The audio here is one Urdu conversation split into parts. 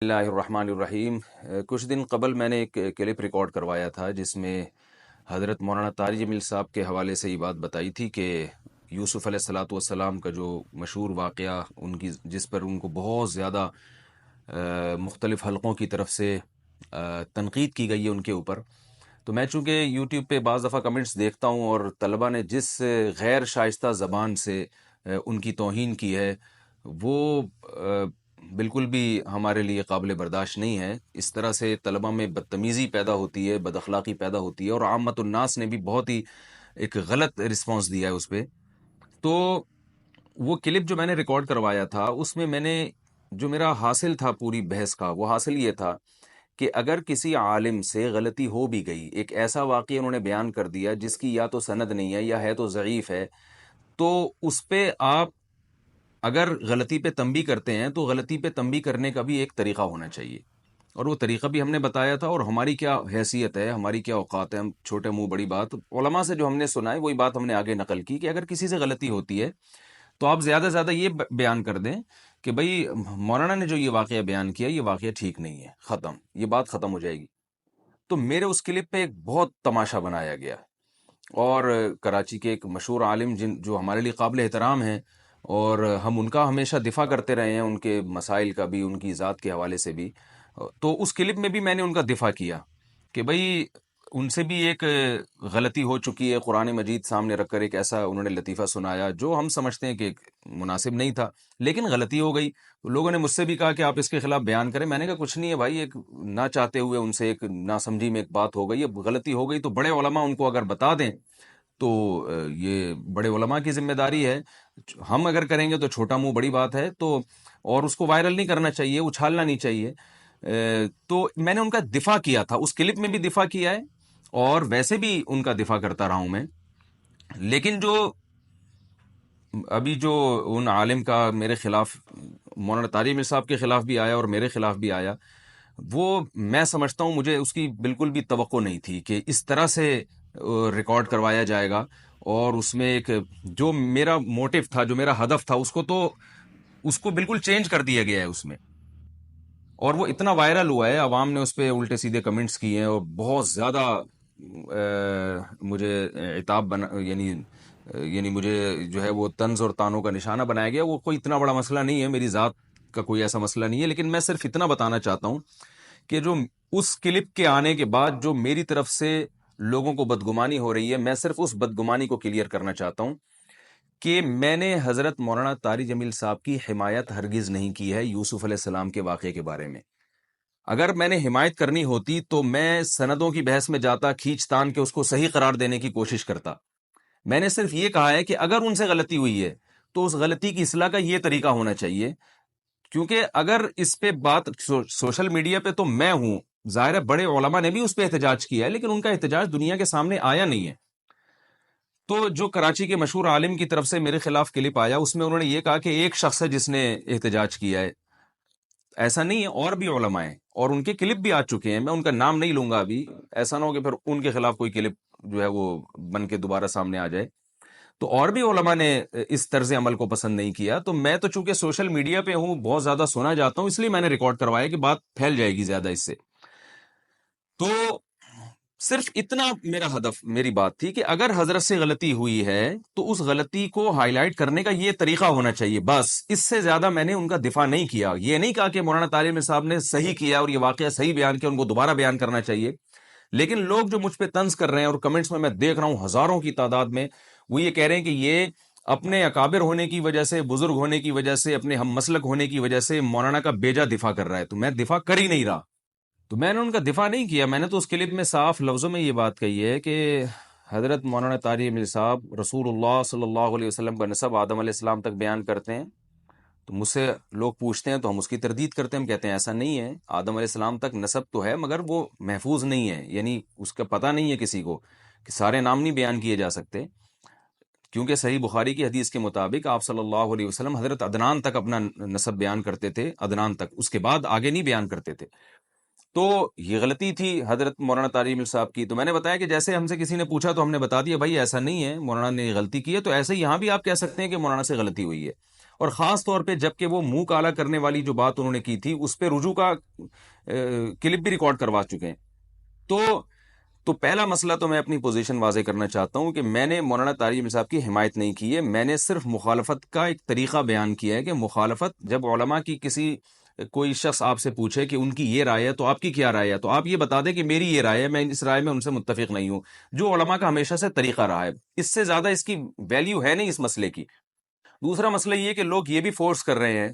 اللہ الرحمن الرحیم۔ کچھ دن قبل میں نے ایک کلپ ریکارڈ کروایا تھا جس میں حضرت مولانا طارق جمیل صاحب کے حوالے سے یہ بات بتائی تھی کہ یوسف علیہ الصلاۃ والسلام کا جو مشہور واقعہ ان کی جس پر ان کو بہت زیادہ مختلف حلقوں کی طرف سے تنقید کی گئی ہے ان کے اوپر، تو میں چونکہ یوٹیوب پہ بعض دفعہ کمنٹس دیکھتا ہوں اور طلبہ نے جس غیر شائستہ زبان سے ان کی توہین کی ہے وہ بالکل بھی ہمارے لیے قابل برداشت نہیں ہے۔ اس طرح سے طلبہ میں بدتمیزی پیدا ہوتی ہے، بد اخلاقی پیدا ہوتی ہے، اور عامت الناس نے بھی بہت ہی ایک غلط رسپانس دیا ہے اس پہ۔ تو وہ کلپ جو میں نے ریکارڈ کروایا تھا اس میں نے جو میرا حاصل تھا پوری بحث کا، وہ حاصل یہ تھا کہ اگر کسی عالم سے غلطی ہو بھی گئی، ایک ایسا واقعہ انہوں نے بیان کر دیا جس کی یا تو سند نہیں ہے یا ہے تو ضعیف ہے، تو اس پہ آپ اگر غلطی پہ تنبیہ کرتے ہیں تو غلطی پہ تنبیہ کرنے کا بھی ایک طریقہ ہونا چاہیے، اور وہ طریقہ بھی ہم نے بتایا تھا، اور ہماری کیا حیثیت ہے، ہماری کیا اوقات ہے، ہم چھوٹے منہ بڑی بات، علماء سے جو ہم نے سنا ہے وہی بات ہم نے آگے نقل کی کہ اگر کسی سے غلطی ہوتی ہے تو آپ زیادہ سے زیادہ یہ بیان کر دیں کہ بھئی مولانا نے جو یہ واقعہ بیان کیا یہ واقعہ ٹھیک نہیں ہے، ختم، یہ بات ختم ہو جائے گی۔ تو میرے اس کلپ پہ ایک بہت تماشا بنایا گیا، اور کراچی کے ایک مشہور عالم جو ہمارے لیے قابل احترام ہیں، اور ہم ان کا ہمیشہ دفاع کرتے رہے ہیں، ان کے مسائل کا بھی، ان کی ذات کے حوالے سے بھی، تو اس کلپ میں بھی میں نے ان کا دفاع کیا کہ بھئی ان سے بھی ایک غلطی ہو چکی ہے، قرآن مجید سامنے رکھ کر ایک ایسا انہوں نے لطیفہ سنایا جو ہم سمجھتے ہیں کہ مناسب نہیں تھا، لیکن غلطی ہو گئی۔ لوگوں نے مجھ سے بھی کہا کہ آپ اس کے خلاف بیان کریں، میں نے کہا کچھ نہیں ہے بھائی، ایک نہ چاہتے ہوئے ان سے ایک ناسمجھی میں ایک بات ہو گئی، اب غلطی ہو گئی تو بڑے علماء ان کو اگر بتا دیں تو یہ بڑے علماء کی ذمہ داری ہے، ہم اگر کریں گے تو چھوٹا منہ بڑی بات ہے، تو اور اس کو وائرل نہیں کرنا چاہیے، اچھالنا نہیں چاہیے۔ تو میں نے ان کا دفاع کیا تھا، اس کلپ میں بھی دفاع کیا ہے اور ویسے بھی ان کا دفاع کرتا رہا ہوں میں، لیکن جو ابھی جو ان عالم کا میرے خلاف، مولانا طارق جمیل صاحب کے خلاف بھی آیا اور میرے خلاف بھی آیا، وہ میں سمجھتا ہوں مجھے اس کی بالکل بھی توقع نہیں تھی کہ اس طرح سے ریکارڈ کروایا جائے گا، اور اس میں ایک جو میرا موٹیو تھا، جو میرا ہدف تھا، اس کو بالکل چینج کر دیا گیا ہے اس میں، اور وہ اتنا وائرل ہوا ہے، عوام نے اس پہ الٹے سیدھے کمنٹس کیے ہیں اور بہت زیادہ مجھے عتاب یعنی مجھے جو ہے وہ طنز اور طعنوں کا نشانہ بنایا گیا۔ وہ کوئی اتنا بڑا مسئلہ نہیں ہے، میری ذات کا کوئی ایسا مسئلہ نہیں ہے، لیکن میں صرف اتنا بتانا چاہتا ہوں کہ جو اس کلپ کے آنے کے بعد جو میری طرف سے لوگوں کو بدگمانی ہو رہی ہے، میں صرف اس بدگمانی کو کلیئر کرنا چاہتا ہوں کہ میں نے حضرت مولانا طارق جمیل صاحب کی حمایت ہرگز نہیں کی ہے یوسف علیہ السلام کے واقعے کے بارے میں۔ اگر میں نے حمایت کرنی ہوتی تو میں سندوں کی بحث میں جاتا، کھینچ تان کے اس کو صحیح قرار دینے کی کوشش کرتا۔ میں نے صرف یہ کہا ہے کہ اگر ان سے غلطی ہوئی ہے تو اس غلطی کی اصلاح کا یہ طریقہ ہونا چاہیے، کیونکہ اگر اس پہ بات سوشل میڈیا پہ تو میں ہوں، ظاہر ہے بڑے علماء نے بھی اس پہ احتجاج کیا ہے، لیکن ان کا احتجاج دنیا کے سامنے آیا نہیں ہے۔ تو جو کراچی کے مشہور عالم کی طرف سے میرے خلاف کلپ آیا، اس میں انہوں نے یہ کہا کہ ایک شخص ہے جس نے احتجاج کیا ہے، ایسا نہیں ہے، اور بھی علماء ہیں اور ان کے کلپ بھی آ چکے ہیں، میں ان کا نام نہیں لوں گا ابھی، ایسا نہ ہو کہ پھر ان کے خلاف کوئی کلپ جو ہے وہ بن کے دوبارہ سامنے آ جائے۔ تو اور بھی علماء نے اس طرز عمل کو پسند نہیں کیا، تو میں تو چونکہ سوشل میڈیا پہ ہوں، بہت زیادہ سنا جاتا ہوں، اس لیے میں نے ریکارڈ کروایا کہ بات پھیل جائے گی زیادہ اس سے۔ تو صرف اتنا میرا ہدف، میری بات تھی کہ اگر حضرت سے غلطی ہوئی ہے تو اس غلطی کو ہائی لائٹ کرنے کا یہ طریقہ ہونا چاہیے، بس اس سے زیادہ میں نے ان کا دفاع نہیں کیا۔ یہ نہیں کہا کہ مولانا طارق جمیل صاحب نے صحیح کیا اور یہ واقعہ صحیح بیان کیا، ان کو دوبارہ بیان کرنا چاہیے، لیکن لوگ جو مجھ پہ طنز کر رہے ہیں اور کمنٹس میں دیکھ رہا ہوں ہزاروں کی تعداد میں، وہ یہ کہہ رہے ہیں کہ یہ اپنے اکابر ہونے کی وجہ سے، بزرگ ہونے کی وجہ سے، اپنے ہم مسلک ہونے کی وجہ سے مولانا کا بیجا دفاع کر رہا ہے، تو میں دفاع کر ہی نہیں رہا۔ تو میں نے ان کا دفاع نہیں کیا، میں نے تو اس کلپ میں صاف لفظوں میں یہ بات کہی ہے کہ حضرت مولانا طارق جمیل صاحب رسول اللہ صلی اللہ علیہ وسلم کا نسب آدم علیہ السلام تک بیان کرتے ہیں، تو مجھ سے لوگ پوچھتے ہیں تو ہم اس کی تردید کرتے ہیں، ہم کہتے ہیں ایسا نہیں ہے، آدم علیہ السلام تک نسب تو ہے مگر وہ محفوظ نہیں ہے، یعنی اس کا پتہ نہیں ہے کسی کو، کہ سارے نام نہیں بیان کیے جا سکتے، کیونکہ صحیح بخاری کی حدیث کے مطابق آپ صلی اللہ علیہ وسلم حضرت عدنان تک اپنا نسب بیان کرتے تھے، عدنان تک، اس کے بعد آگے نہیں بیان کرتے تھے۔ تو یہ غلطی تھی حضرت مولانا طارق جمیل صاحب کی۔ تو میں نے بتایا کہ جیسے ہم سے کسی نے پوچھا تو ہم نے بتا دیا بھائی ایسا نہیں ہے، مولانا نے غلطی کی ہے، تو ایسے ہی یہاں بھی آپ کہہ سکتے ہیں کہ مولانا سے غلطی ہوئی ہے، اور خاص طور پہ جب کہ وہ منہ کالا کرنے والی جو بات انہوں نے کی تھی اس پہ رجوع کا کلپ بھی ریکارڈ کروا چکے ہیں. تو پہلا مسئلہ تو میں اپنی پوزیشن واضح کرنا چاہتا ہوں کہ میں نے مولانا طارق جمیل صاحب کی حمایت نہیں کی ہے. میں نے صرف مخالفت کا ایک طریقہ بیان کیا ہے کہ مخالفت جب علماء کی کوئی شخص آپ سے پوچھے کہ ان کی یہ رائے ہے تو آپ کی کیا رائے ہے, تو آپ یہ بتا دیں کہ میری یہ رائے ہے, میں اس رائے میں ان سے متفق نہیں ہوں, جو علماء کا ہمیشہ سے طریقہ رہا ہے. اس سے زیادہ اس کی ویلیو ہے نہیں اس مسئلے کی. دوسرا مسئلہ یہ کہ لوگ یہ بھی فورس کر رہے ہیں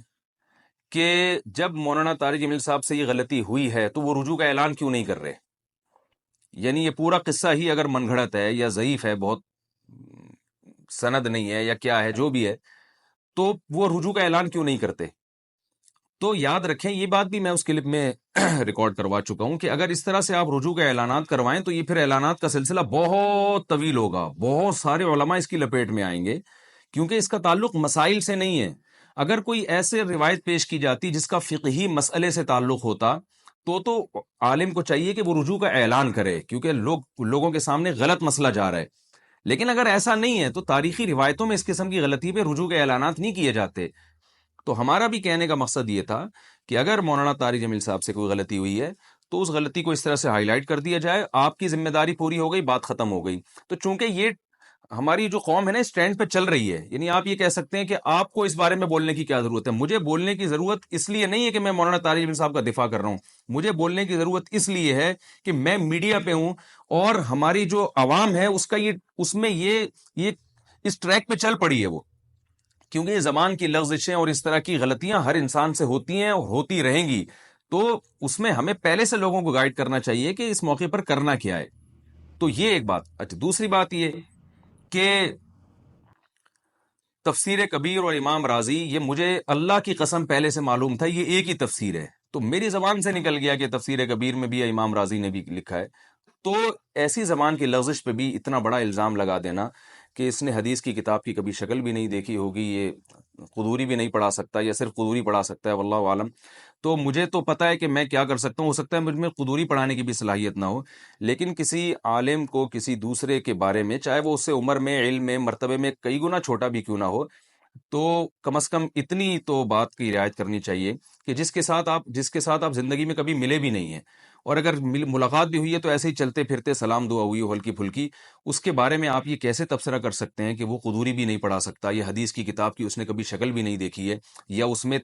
کہ جب مولانا طارق جمیل صاحب سے یہ غلطی ہوئی ہے تو وہ رجوع کا اعلان کیوں نہیں کر رہے. یعنی یہ پورا قصہ ہی اگر من گھڑت ہے یا ضعیف ہے, بہت سند نہیں ہے یا کیا ہے, جو بھی ہے, تو وہ رجوع کا اعلان کیوں نہیں کرتے. تو یاد رکھیں, یہ بات بھی میں اس کلپ میں ریکارڈ کروا چکا ہوں کہ اگر اس طرح سے آپ رجوع کا اعلانات کروائیں تو یہ پھر اعلانات کا سلسلہ بہت طویل ہوگا, بہت سارے علماء اس کی لپیٹ میں آئیں گے, کیونکہ اس کا تعلق مسائل سے نہیں ہے. اگر کوئی ایسے روایت پیش کی جاتی جس کا فقہی مسئلے سے تعلق ہوتا تو عالم کو چاہیے کہ وہ رجوع کا اعلان کرے, کیونکہ لوگوں کے سامنے غلط مسئلہ جا رہا ہے. لیکن اگر ایسا نہیں ہے تو تاریخی روایتوں میں اس قسم کی غلطی پہ رجوع کے اعلانات نہیں کیے جاتے. تو ہمارا بھی کہنے کا مقصد یہ تھا کہ اگر مولانا طارق جمیل صاحب سے کوئی غلطی ہوئی ہے تو اس غلطی کو اس طرح سے ہائی لائٹ کر دیا جائے, آپ کی ذمہ داری پوری ہو گئی, بات ختم ہو گئی. تو چونکہ یہ ہماری جو قوم ہے نا اسٹینڈ پہ چل رہی ہے, یعنی آپ یہ کہہ سکتے ہیں کہ آپ کو اس بارے میں بولنے کی کیا ضرورت ہے. مجھے بولنے کی ضرورت اس لیے نہیں ہے کہ میں مولانا طارق جمیل صاحب کا دفاع کر رہا ہوں, مجھے بولنے کی ضرورت اس لیے ہے کہ میں میڈیا پہ ہوں اور ہماری جو عوام ہے اس میں یہ اس ٹریک پہ چل پڑی ہے وہ, کیونکہ یہ زبان کی لغزشیں اور اس طرح کی غلطیاں ہر انسان سے ہوتی ہیں اور ہوتی رہیں گی. تو اس میں ہمیں پہلے سے لوگوں کو گائیڈ کرنا چاہیے کہ اس موقع پر کرنا کیا ہے. تو یہ ایک بات. اچھا, دوسری بات یہ کہ تفسیر کبیر اور امام راضی, یہ مجھے اللہ کی قسم پہلے سے معلوم تھا یہ ایک ہی تفسیر ہے, تو میری زبان سے نکل گیا کہ تفسیر کبیر میں بھی امام راضی نے بھی لکھا ہے. تو ایسی زبان کی لغزش پہ بھی اتنا بڑا الزام لگا دینا کہ اس نے حدیث کی کتاب کی کبھی شکل بھی نہیں دیکھی ہوگی, یہ قدوری بھی نہیں پڑھا سکتا یا صرف قدوری پڑھا سکتا ہے, واللہ عالم. تو مجھے تو پتہ ہے کہ میں کیا کر سکتا ہوں, ہو سکتا ہے مجھ میں قدوری پڑھانے کی بھی صلاحیت نہ ہو, لیکن کسی عالم کو کسی دوسرے کے بارے میں, چاہے وہ اس سے عمر میں, علم میں, مرتبے میں کئی گنا چھوٹا بھی کیوں نہ ہو, تو کم از کم اتنی تو بات کی رعایت کرنی چاہیے کہ جس کے ساتھ آپ زندگی میں کبھی ملے بھی نہیں ہیں, اور اگر ملاقات بھی ہوئی ہے تو ایسے ہی چلتے پھرتے سلام دعا ہوئی ہو ہلکی پھلکی, اس کے بارے میں آپ یہ کیسے تبصرہ کر سکتے ہیں کہ وہ قدوری بھی نہیں پڑھا سکتا, یہ حدیث کی کتاب کی اس نے کبھی شکل بھی نہیں دیکھی ہے, یا اس میں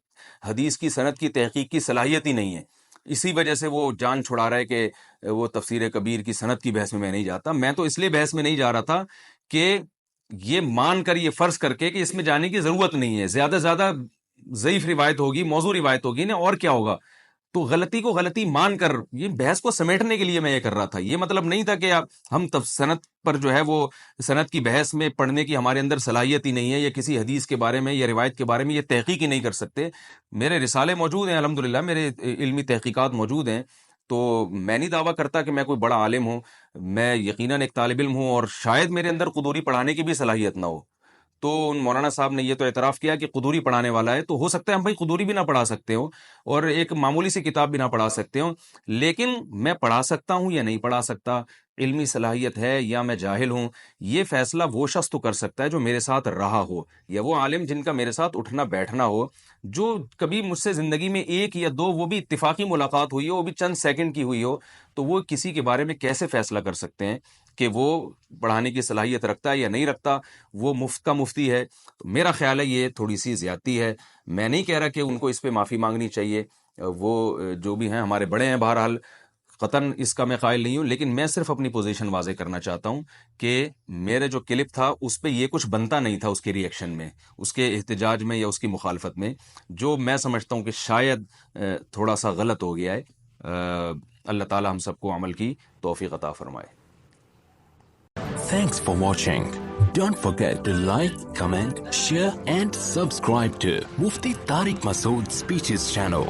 حدیث کی سند کی تحقیق کی صلاحیت ہی نہیں ہے, اسی وجہ سے وہ جان چھڑا رہا ہے کہ وہ تفسیر کبیر کی سند کی بحث میں نہیں جاتا. میں تو اس لیے بحث میں نہیں جا رہا تھا کہ یہ مان کر, یہ فرض کر کے کہ اس میں جانے کی ضرورت نہیں ہے, زیادہ سے زیادہ ضعیف روایت ہوگی, موضوع روایت ہوگی نا, اور کیا ہوگا. تو غلطی کو غلطی مان کر یہ بحث کو سمیٹنے کے لیے میں یہ کر رہا تھا. یہ مطلب نہیں تھا کہ ہم سند پر جو ہے وہ سند کی بحث میں پڑھنے کی ہمارے اندر صلاحیت ہی نہیں ہے, یا کسی حدیث کے بارے میں یا روایت کے بارے میں یہ تحقیق ہی نہیں کر سکتے. میرے رسالے موجود ہیں الحمدللہ, میرے علمی تحقیقات موجود ہیں, تو میں نہیں دعویٰ کرتا کہ میں کوئی بڑا عالم ہوں, میں یقیناً ایک طالب علم ہوں, اور شاید میرے اندر قدوری پڑھانے کی بھی صلاحیت نہ ہو. تو ان مولانا صاحب نے یہ تو اعتراف کیا کہ قدوری پڑھانے والا ہے, تو ہو سکتا ہے ہم بھائی قدوری بھی نہ پڑھا سکتے ہوں اور ایک معمولی سی کتاب بھی نہ پڑھا سکتے ہوں, لیکن میں پڑھا سکتا ہوں یا نہیں پڑھا سکتا, علمی صلاحیت ہے یا میں جاہل ہوں, یہ فیصلہ وہ شخص تو کر سکتا ہے جو میرے ساتھ رہا ہو, یا وہ عالم جن کا میرے ساتھ اٹھنا بیٹھنا ہو, جو کبھی مجھ سے زندگی میں ایک یا دو, وہ بھی اتفاقی ملاقات ہوئی ہو, وہ بھی چند سیکنڈ کی ہوئی ہو, تو وہ کسی کے بارے میں کیسے فیصلہ کر سکتے ہیں کہ وہ پڑھانے کی صلاحیت رکھتا ہے یا نہیں رکھتا, وہ مفت کا مفتی ہے. تو میرا خیال ہے یہ تھوڑی سی زیادتی ہے. میں نہیں کہہ رہا کہ ان کو اس پہ معافی مانگنی چاہیے, وہ جو بھی ہیں ہمارے بڑے ہیں, بہرحال قطعاً اس کا میں قائل نہیں ہوں, لیکن میں صرف اپنی پوزیشن واضح کرنا چاہتا ہوں کہ میرے جو کلپ تھا اس پہ یہ کچھ بنتا نہیں تھا, اس کے ریئیکشن میں, اس کے احتجاج میں یا اس کی مخالفت میں, جو میں سمجھتا ہوں کہ شاید تھوڑا سا غلط ہو گیا ہے. اللہ تعالی ہم سب کو عمل کی توفیق عطا فرمائے. Thanks for watching. Don't forget to like, comment, share and subscribe to Mufti Tariq Masood Speeches channel.